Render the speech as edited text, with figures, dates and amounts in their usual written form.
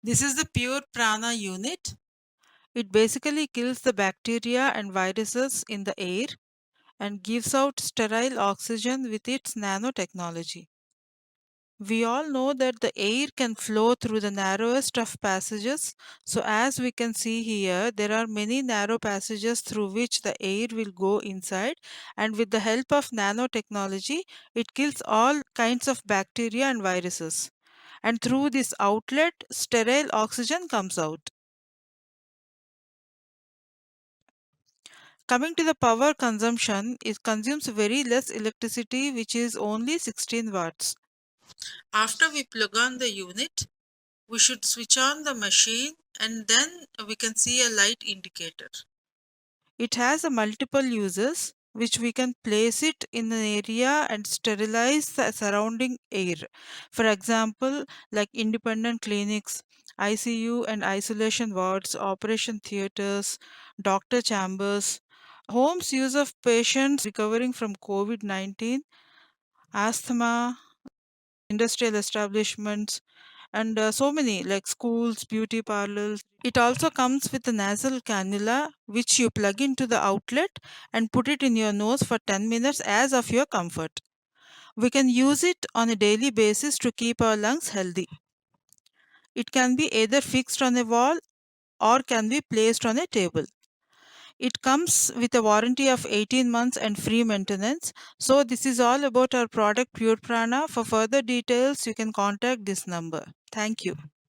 This is the PUREPrana unit. It basically kills the bacteria and viruses in the air and gives out sterile oxygen with its nanotechnology. We all know that the air can flow through the narrowest of passages. So, as we can see here, there are many narrow passages through which the air will go inside, and with the help of nanotechnology, it kills all kinds of bacteria and viruses. And through this outlet, sterile oxygen comes out. Coming to the power consumption, it consumes very less electricity, which is only 16 watts. After we plug on the unit, we should switch on the machine and then we can see a light indicator. It has a multiple uses which we can place it in an area and sterilize the surrounding air. For example, like independent clinics, ICU and isolation wards, operation theaters, doctor chambers, homes use of patients recovering from COVID-19, asthma, industrial establishments, and so many like schools, beauty parlors. It also comes with a nasal cannula which you plug into the outlet and put it in your nose for 10 minutes as of your comfort. We can use it on a daily basis to keep our lungs healthy. It can be either fixed on a wall or can be placed on a table. It comes with a warranty of 18 months and free maintenance. So this is all about our product Pure Prana. For further details, you can contact this number. Thank you.